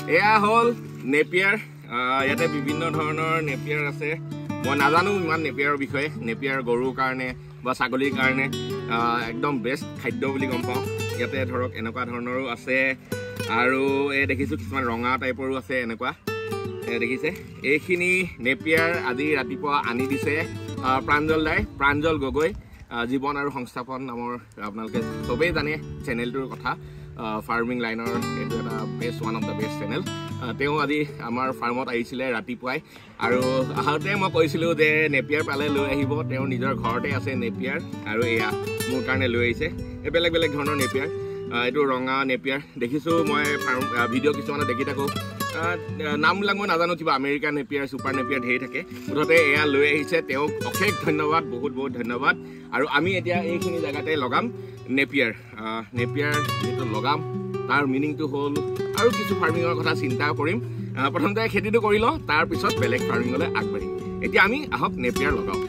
এয়া হ'ল নেপিয়াৰ ইয়াতে বিভিন্ন ধৰণৰ নেপিয়াৰ আছে মই নাজানো ইমান নেপিয়াৰৰ বিষয়ে নেপিয়াৰ গৰুৰ কাৰণে বা ছাগলীৰ কাৰণে একদম বেষ্ট খাদ্য বুলি গম পাওঁ ইয়াতে ধৰক এনেকুৱা ধৰণৰো আছে আৰু এই দেখিছোঁ কিছুমান ৰঙা টাইপৰো আছে এনেকুৱা দেখিছে এইখিনি নেপিয়াৰ আজি ৰাতিপুৱা আনি দিছে প্ৰাঞ্জল গগৈ জীৱন আৰু সংস্থাপন নামৰ আপোনালোকে চবেই জানে চেনেলটোৰ কথা ফাৰ্মিং লাইনৰ এইটো এটা best one of the best channel তেওঁ আজি আমাৰ ফাৰ্মত আহিছিলে ৰাতিপুৱাই আৰু আহোঁতে মই কৈছিলোঁ যে নেপিয়াৰ পালে লৈ আহিব তেওঁ নিজৰ ঘৰতে আছে নেপিয়াৰ আৰু এয়া মোৰ কাৰণে লৈ আহিছে এই বেলেগ বেলেগ ধৰণৰ নেপিয়াৰ এইটো ৰঙা নেপিয়াৰ দেখিছোঁ মই ভিডিঅ' কিছুমানে দেখি থাকোঁ নামবিলাক মই নাজানো কিবা আমেৰিকান নেপিয়াৰ ছুপাৰ নেপিয়াৰ ধেৰ থাকে মুঠতে এয়া লৈ আহিছে তেওঁক অশেষ ধন্যবাদ বহুত ধন্যবাদ আৰু আমি এতিয়া এইখিনি জেগাতে লগাম নেপিয়াৰ যিটো লগাম তাৰ মিনিংটো হ'ল আৰু কিছু ফাৰ্মিঙৰ কথা চিন্তা কৰিম প্ৰথমতে খেতিটো কৰি লওঁ তাৰপিছত বেলেগ ফাৰ্মিঙলৈ আগবাঢ়িম এতিয়া আমি আহক নেপিয়াৰ লগাওঁ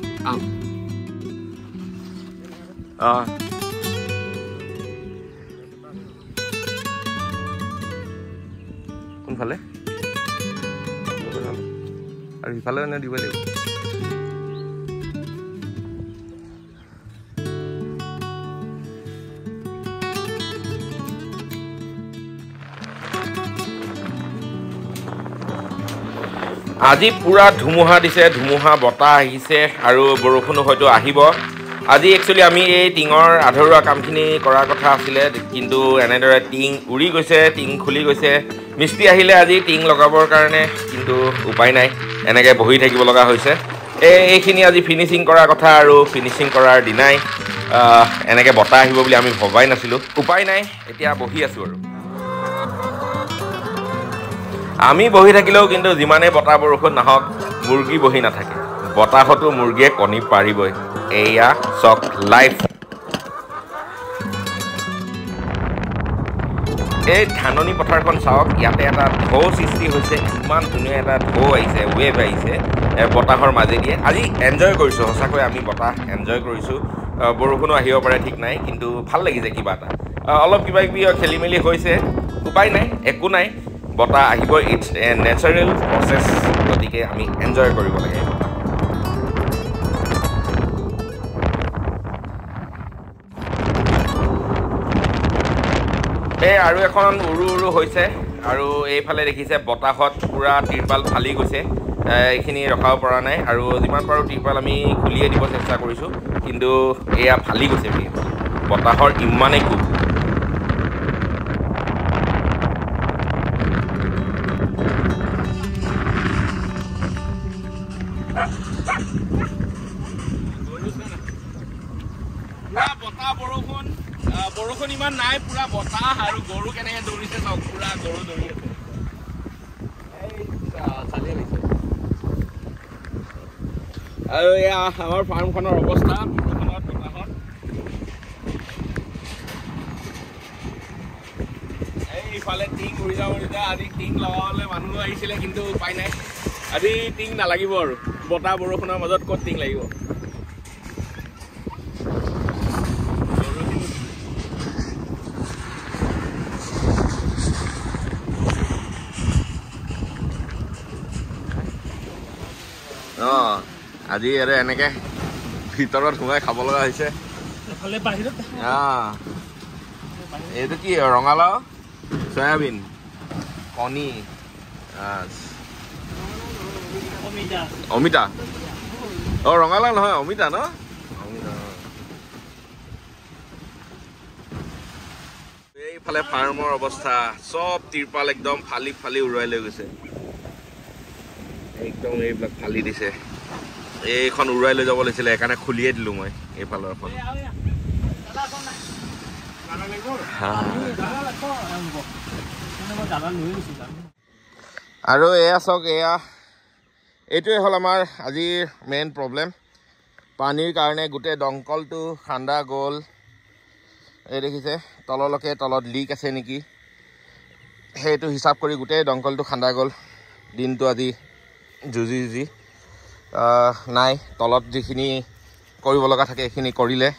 কোনফালে আৰু ইফালে এনে দিব লাগিব আজি পুৰা ধুমুহা দিছে ধুমুহা বতাহ আহিছে আৰু বৰষুণো হয়তো আহিব আজি একচুৱেলি আমি এই টিঙৰ আধৰুৱা কামখিনি কৰাৰ কথা আছিলে কিন্তু এনেদৰে টিং উৰি গৈছে টিং খুলি গৈছে মিস্ত্ৰী আহিলে আজি টিং লগাবৰ কাৰণে কিন্তু উপায় নাই এনেকৈ বহি থাকিব লগা হৈছে এইখিনি আজি ফিনিচিং কৰাৰ কথা আৰু ফিনিচিং কৰাৰ দিনাই এনেকৈ বতাহ আহিব বুলি আমি ভবাই নাছিলোঁ উপায় নাই এতিয়া বহি আছোঁ আৰু আমি বহি থাকিলেও কিন্তু যিমানেই বতাহ বৰষুণ নাহক মুৰ্গী বহি নাথাকে বতাহতো মুৰ্গীয়ে কণী পাৰিবই এয়া চক লাইফ এই ধাননি পথাৰখন চাওক ইয়াতে এটা ঢৌ সৃষ্টি হৈছে ইমান ধুনীয়া এটা ঢৌ আহিছে ৱেভ আহিছে বতাহৰ মাজেদিয়ে আজি এনজয় কৰিছোঁ সঁচাকৈ আমি বতাহ এনজয় কৰিছোঁ বৰষুণো আহিব পাৰে ঠিক নাই কিন্তু ভাল লাগিছে কিবা এটা অলপ কিবা কিবি খেলি মেলি হৈছে উপায় নাই একো নাই বতাহ আহিব ইটছ এ নেচাৰেল প্ৰচেছ গতিকে আমি এনজয় কৰিব লাগে এই আৰু এখন উৰু হৈছে আৰু এইফালে দেখিছে বতাহত পূৰা তিৰপাল ফালি গৈছে এইখিনি ৰখাব পৰা নাই আৰু যিমান পাৰোঁ তিৰপাল আমি খুলিয়ে দিব চেষ্টা কৰিছোঁ কিন্তু এয়া ফালি গৈছে বতাহৰ ইমানেই কোব বৰষুণ ইমান নাই পুৰা বতাহ আৰু গৰু কেনেকৈ দৌৰিছে চাওক পুৰা গৰু দৌৰি আছে আৰু এয়া আমাৰ ফাৰ্মখনৰ অৱস্থা বৰষুণত বতাহত এইফালে টিং উৰি যাব আজি টিং লগাবলৈ মানুহ আহিছিলে কিন্তু উপায় নাই আজি টিং নালাগিব আৰু বতাহ বৰষুণৰ মাজত ক'ত টিং লাগিব আজি আৰু এনেকৈ ভিতৰত সোমাই খাব লগা হৈছে এইটো কি ৰঙালাও চয়াবিন কণী অমিতা ৰঙালাও নহয় অমিতা ন এইফালে ফাৰ্মৰ অৱস্থা চব তিৰপাল একদম ফালি ফালি উৰুৱাই লৈ গৈছে একদম এইবিলাক ফালি দিছে এইখন উৰুৱাই লৈ যাব লাগিছিলে সেইকাৰণে খুলিয়ে দিলোঁ মই এইফালৰ এখন আৰু এয়া চাওক এইটোৱে হ'ল আমাৰ আজিৰ মেইন প্ৰব্লেম পানীৰ কাৰণে গোটেই দংকলটো খান্দা গ'ল এই দেখিছে তললৈকে তলত লিক আছে নেকি সেইটো হিচাপ কৰি গোটেই দংকলটো খান্দা গ'ল দিনটো আজি যুঁজি নাই তলত যিখিনি কৰিব লগা থাকে সেইখিনি কৰিলে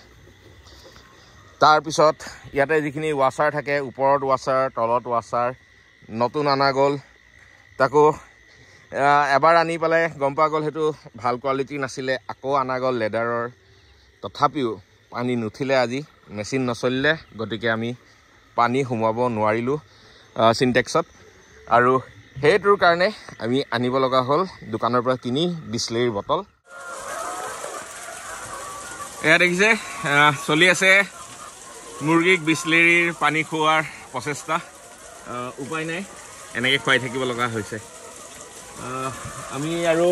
তাৰপিছত ইয়াতে যিখিনি ৱাছাৰ থাকে ওপৰত ৱাছাৰ তলত ৱাছাৰ নতুন আনা গ'ল তাকো এবাৰ আনি পেলাই গম পোৱা গ'ল সেইটো ভাল কোৱালিটি নাছিলে আকৌ আনা গ'ল লেডাৰৰ তথাপিও পানী নুঠিলে আজি মেচিন নচলিলে গতিকে আমি পানী সোমাব নোৱাৰিলোঁ সিনটেক্সত আৰু সেইটোৰ কাৰণে আমি আনিব লগা হ'ল দোকানৰ পৰা কিনি বিসলেৰীৰ বটল এয়া দেখিছে চলি আছে মুৰ্গীক বিসলেৰীৰ পানী খোৱাৰ প্ৰচেষ্টা উপায় নাই এনেকৈ খুৱাই থাকিব লগা হৈছে আমি আৰু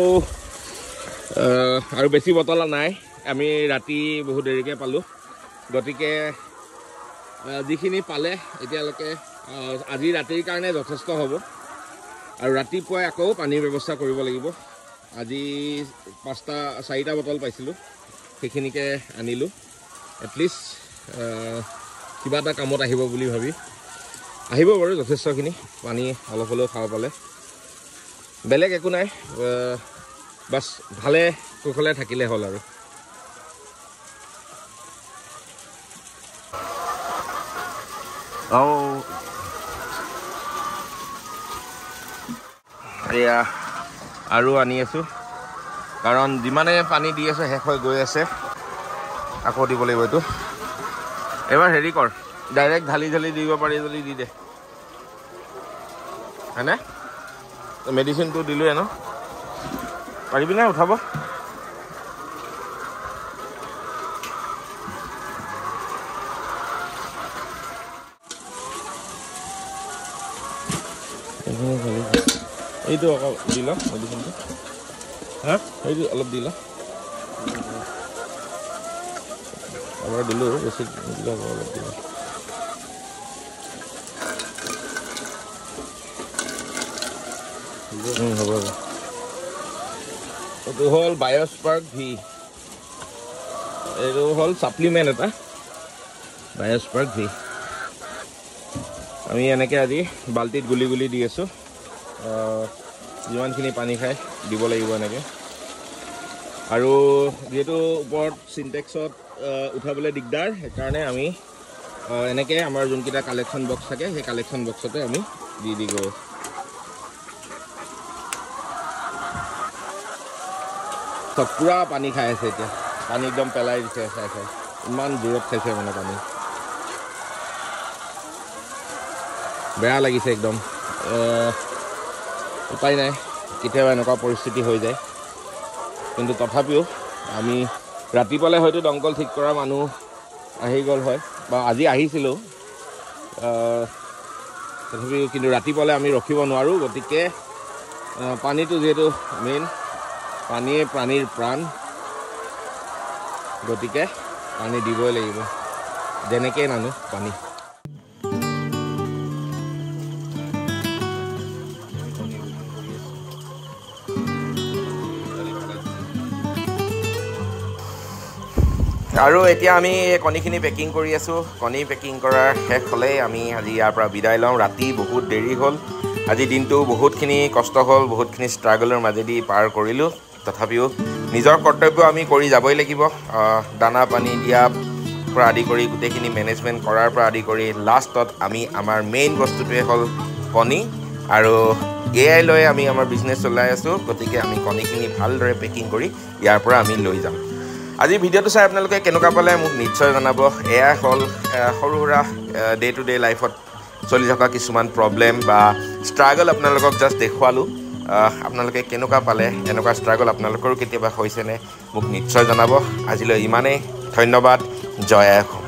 বেছি বটল নাই আমি ৰাতি বহুত দেৰিকৈ পালোঁ গতিকে যিখিনি পালে এতিয়ালৈকে আজি ৰাতিৰ কাৰণে যথেষ্ট হ'ব আৰু ৰাতিপুৱাই আকৌ পানীৰ ব্যৱস্থা কৰিব লাগিব আজি 4টা বটল পাইছিলোঁ সেইখিনিকে আনিলোঁ এটলিষ্ট কিবা এটা কামত আহিব বুলি ভাবি আহিব বাৰু যথেষ্টখিনি পানী অলপ হ'লেও খাব পালে বেলেগ একো নাই বাছ ভালে কুশলে থাকিলে হ'ল আৰু এয়া আৰু আনি আছোঁ কাৰণ যিমানে পানী দি আছে শেষ হৈ গৈ আছে আকৌ দিব লাগিব এইটো এবাৰ হেৰি কৰ ডাইৰেক্ট ঢালি দিব পাৰি যদি দি দে হয়নে মেডিচিনটো দিলোৱে ন পাৰিবি নে উঠাব এইটো আকৌ দি ল মেডিচিনটো হা এইটো অলপ দি ল এবাৰ দিলোঁ বেছি নিদিলে অলপ দিলোঁ হ'ব এইটো হ'ল বায়'স্পাৰ্ক ভি এইটো হ'ল ছাপ্লিমেণ্ট এটা বায়'স্পাৰ্ক ভি আমি এনেকৈ আজি বাল্টিত গুলি দি আছোঁ যিমানখিনি পানী খায় দিব লাগিব এনেকৈ আৰু যিহেতু ওপৰত সিনটেক্সত উঠাবলৈ দিগদাৰ সেইকাৰণে আমি এনেকৈ আমাৰ যোনকেইটা কালেকশ্যন বক্স থাকে সেই কালেকশ্যন বক্সতে আমি দি গৈ চব পুৰা পানী খাই আছে এতিয়া পানী একদম পেলাই দিছে চাই ইমান দূৰত খাইছে মানে পানী বেয়া লাগিছে একদম উপায় নাই কেতিয়াবা এনেকুৱা পৰিস্থিতি হৈ যায় কিন্তু তথাপিও আমি ৰাতিপুৱালে হয়তো দমকল ঠিক কৰা মানুহ আহি গ'ল হয় বা আজি আহিছিলোঁ তথাপিও কিন্তু ৰাতিপুৱালে আমি ৰখিব নোৱাৰোঁ গতিকে পানীটো যিহেতু মেইন পানীয়ে প্ৰাণীৰ প্ৰাণ গতিকে পানী দিবই লাগিব যেনেকৈ নানো পানী আৰু এতিয়া আমি কণীখিনি পেকিং কৰি আছোঁ কণী পেকিং কৰাৰ শেষ হ'লেই আমি আজি ইয়াৰ পৰা বিদায় লওঁ ৰাতি বহুত দেৰি হ'ল আজি দিনটো বহুতখিনি কষ্ট হ'ল বহুতখিনি ষ্ট্ৰাগলৰ মাজেদি পাৰ কৰিলোঁ তথাপিও নিজৰ কৰ্তব্য আমি কৰি যাবই লাগিব দানা পানী দিয়াৰ পৰা আদি কৰি গোটেইখিনি মেনেজমেণ্ট কৰাৰ পৰা আদি কৰি লাষ্টত আমি আমাৰ মেইন বস্তুটোৱে হ'ল কণী আৰু এয়াই লৈ আমি আমাৰ বিজনেছ চলাই আছোঁ গতিকে আমি কণীখিনি ভালদৰে পেকিং কৰি ইয়াৰ পৰা আমি লৈ যাম আজি ভিডিঅ'টো চাই আপোনালোকে কেনেকুৱা পালে মোক নিশ্চয় জনাব এয়া হ'ল সৰু সুৰা ডে টু ডে লাইফত চলি থকা কিছুমান প্ৰব্লেম বা ষ্ট্ৰাগল আপোনালোকক জাষ্ট দেখুৱালোঁ আপোনালোকে কেনেকুৱা পালে এনেকুৱা ষ্ট্ৰাগল আপোনালোকৰো কেতিয়াবা হৈছেনে মোক নিশ্চয় জনাব আজিলৈ ইমানেই ধন্যবাদ জয় আই অসম